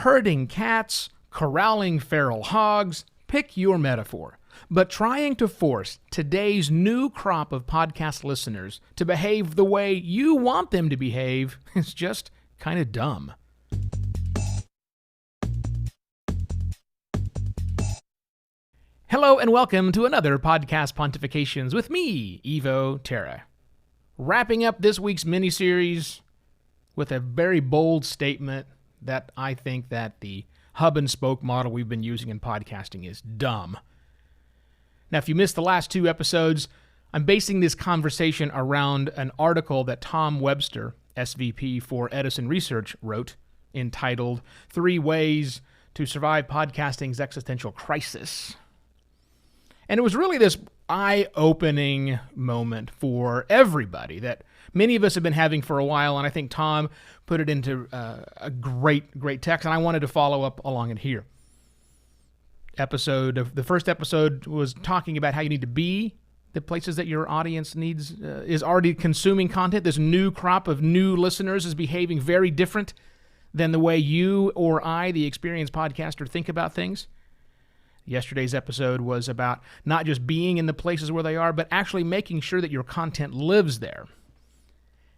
herding cats, corralling feral hogs, pick your metaphor. But trying to force today's new crop of podcast listeners to behave the way you want them to behave is just kind of dumb. Hello and welcome to another Podcast Pontifications with me, Evo Terra. Wrapping up this week's miniseries with a very bold statement that I think that the hub and spoke model we've been using in podcasting is dumb. Now, if you missed the last two episodes, I'm basing this conversation around an article that Tom Webster, SVP for Edison Research, wrote entitled 3 Ways to Survive Podcasting's Existential Crisis. And it was really this eye-opening moment for everybody that many of us have been having for a while, and I think Tom put it into a great text, and I wanted to follow up along it here. The first episode was talking about how you need to be the places that your audience needs is already consuming content. This new crop of new listeners is behaving very different than the way you or I, the experienced podcaster, think about things. Yesterday's episode was about not just being in the places where they are, but actually making sure that your content lives there.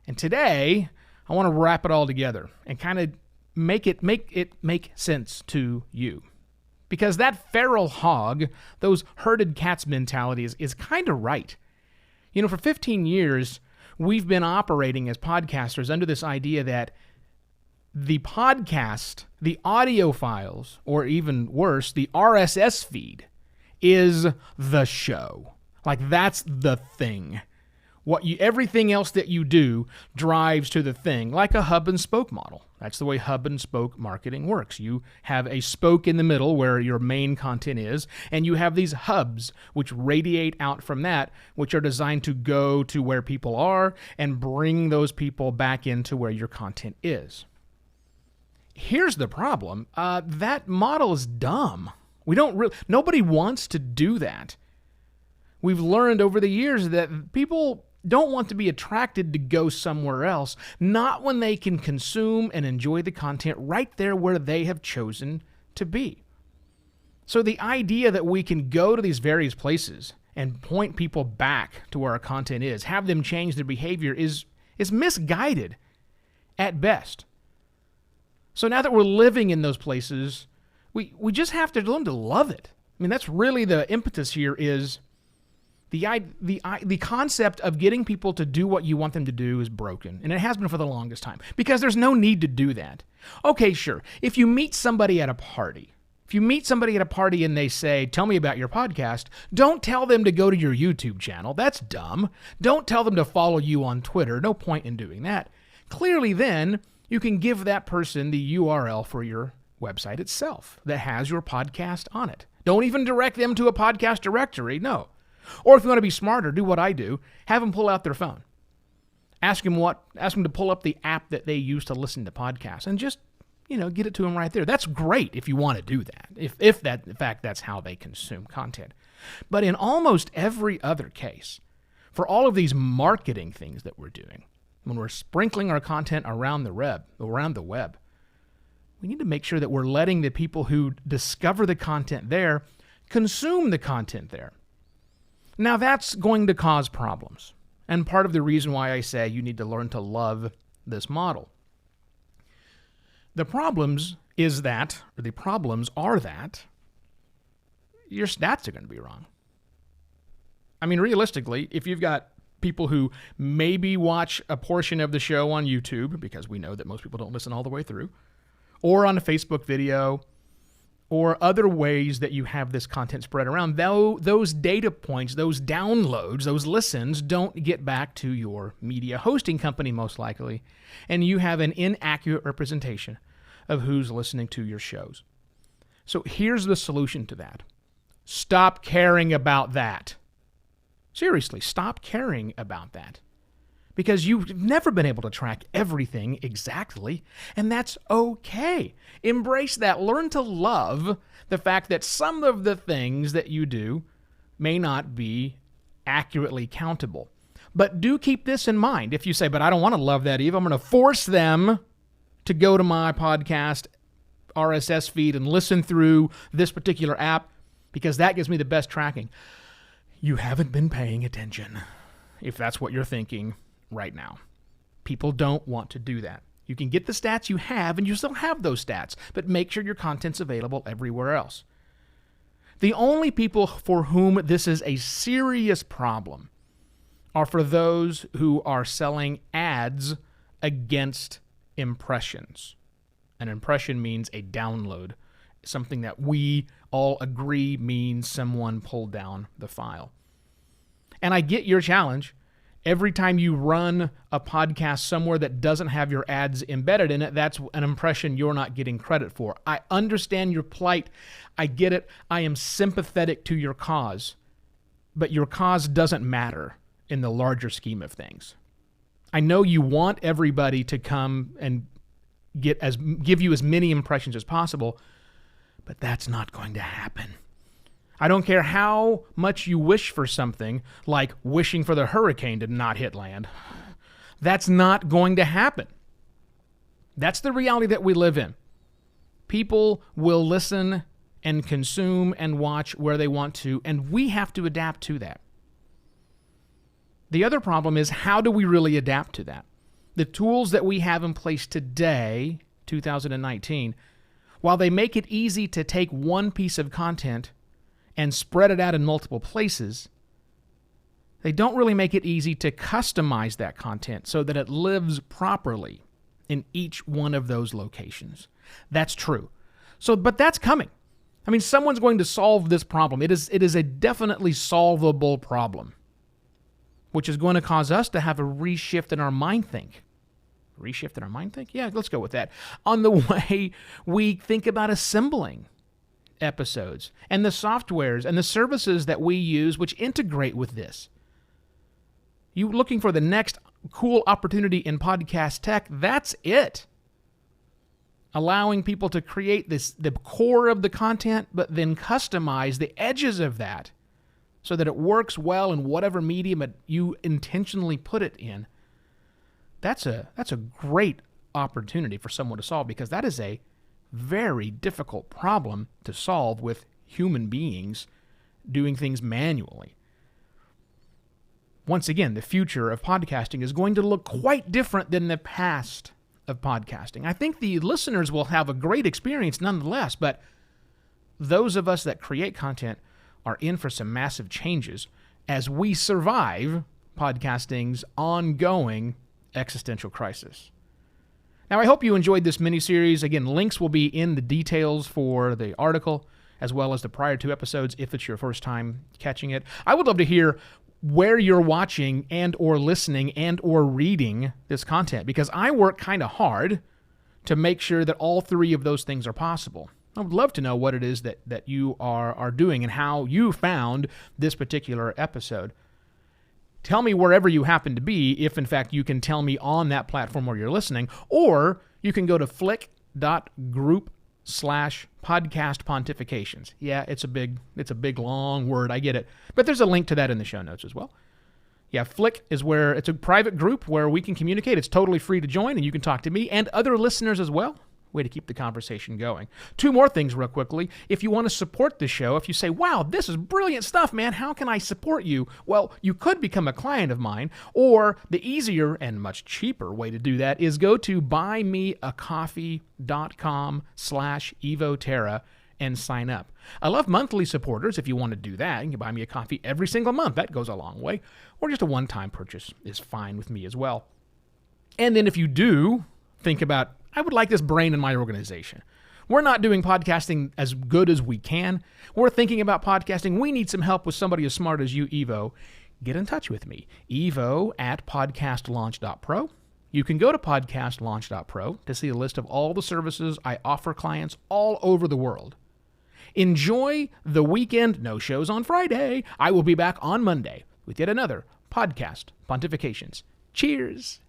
And today, I want to wrap it all together and kind of make it make sense to you. Because that feral hog, those herded cats mentality is kind of right. You know, for 15 years, we've been operating as podcasters under this idea that the podcast, the audio files, or even worse, the RSS feed, is the show. Like, that's the thing. Everything else that you do drives to the thing, like a hub and spoke model. That's the way hub and spoke marketing works. You have a spoke in the middle where your main content is, and you have these hubs which radiate out from that, which are designed to go to where people are and bring those people back into where your content is. Here's the problem. That model is dumb. Nobody wants to do that. We've learned over the years that people don't want to be attracted to go somewhere else, not when they can consume and enjoy the content right there where they have chosen to be. So the idea that we can go to these various places and point people back to where our content is, have them change their behavior is misguided at best. So now that we're living in those places, we just have to learn to love it. I mean, that's really the impetus here is the concept of getting people to do what you want them to do is broken, and it has been for the longest time, because there's no need to do that. Okay, sure, if you meet somebody at a party and they say, tell me about your podcast, don't tell them to go to your YouTube channel. That's dumb. Don't tell them to follow you on Twitter. No point in doing that. Clearly then, you can give that person the URL for your website itself that has your podcast on it. Don't even direct them to a podcast directory, no. Or if you want to be smarter, do what I do. Have them pull out their phone. Ask them to pull up the app that they use to listen to podcasts and just, get it to them right there. That's great if you want to do that. If that, in fact, that's how they consume content. But in almost every other case, for all of these marketing things that we're doing, when we're sprinkling our content around the web, we need to make sure that we're letting the people who discover the content there consume the content there. Now, that's going to cause problems, and part of the reason why I say you need to learn to love this model. The problems are that your stats are going to be wrong. I mean, realistically, if you've got people who maybe watch a portion of the show on YouTube, because we know that most people don't listen all the way through, or on a Facebook video, or other ways that you have this content spread around, though those data points, those downloads, those listens don't get back to your media hosting company most likely, and you have an inaccurate representation of who's listening to your shows. So here's the solution to that. Stop caring about that. Seriously, stop caring about that. Because you've never been able to track everything exactly, and that's okay. Embrace that. Learn to love the fact that some of the things that you do may not be accurately countable. But do keep this in mind. If you say, but I don't want to love that, Eve, I'm going to force them to go to my podcast RSS feed and listen through this particular app because that gives me the best tracking. You haven't been paying attention, if that's what you're thinking right now. People don't want to do that. You can get the stats you have, and you still have those stats, but make sure your content's available everywhere else. The only people for whom this is a serious problem are for those who are selling ads against impressions. An impression means a download, something that we all agree means someone pulled down the file. And I get your challenge. Every time you run a podcast somewhere that doesn't have your ads embedded in it, that's an impression you're not getting credit for. I understand your plight. I get it. I am sympathetic to your cause. But your cause doesn't matter in the larger scheme of things. I know you want everybody to come and give you as many impressions as possible, but that's not going to happen. I don't care how much you wish for something, like wishing for the hurricane to not hit land. That's not going to happen. That's the reality that we live in. People will listen and consume and watch where they want to, and we have to adapt to that. The other problem is, how do we really adapt to that? The tools that we have in place today, 2019, while they make it easy to take one piece of content and spread it out in multiple places, they don't really make it easy to customize that content so that it lives properly in each one of those locations. That's true. But that's coming. I mean, someone's going to solve this problem. It is a definitely solvable problem, which is going to cause us to have a reshift in our mind think. Reshift in our mind think? Yeah, let's go with that. On the way we think about assembling episodes and the softwares and the services that we use which integrate with this. You looking for the next cool opportunity in podcast tech? That's it. Allowing people to create the core of the content, but then customize the edges of that so that it works well in whatever medium you intentionally put it in. That's a great opportunity for someone to solve, because that is a very difficult problem to solve with human beings doing things manually. Once again, the future of podcasting is going to look quite different than the past of podcasting. I think the listeners will have a great experience nonetheless, but those of us that create content are in for some massive changes as we survive podcasting's ongoing existential crisis. Now, I hope you enjoyed this mini-series. Again, links will be in the details for the article, as well as the prior two episodes if it's your first time catching it. I would love to hear where you're watching and or listening and or reading this content, because I work kind of hard to make sure that all three of those things are possible. I would love to know what it is that you are doing and how you found this particular episode. Tell me wherever you happen to be, if in fact you can tell me on that platform where you're listening, or you can go to flick.group/podcast pontifications. Yeah, it's a big long word, I get it. But there's a link to that in the show notes as well. Yeah, Flick is where it's a private group where we can communicate. It's totally free to join, and you can talk to me and other listeners as well. Way to keep the conversation going. Two more things real quickly. If you want to support the show, if you say, wow, this is brilliant stuff, man, how can I support you? Well, you could become a client of mine, or the easier and much cheaper way to do that is go to buymeacoffee.com/evoterra and sign up. I love monthly supporters. If you want to do that, you can buy me a coffee every single month. That goes a long way. Or just a one-time purchase is fine with me as well. And then if you do think about, I would like this brain in my organization. We're not doing podcasting as good as we can. We're thinking about podcasting. We need some help with somebody as smart as you, Evo. Get in touch with me. Evo@podcastlaunch.pro. You can go to podcastlaunch.pro to see a list of all the services I offer clients all over the world. Enjoy the weekend. No shows on Friday. I will be back on Monday with yet another Podcast Pontifications. Cheers.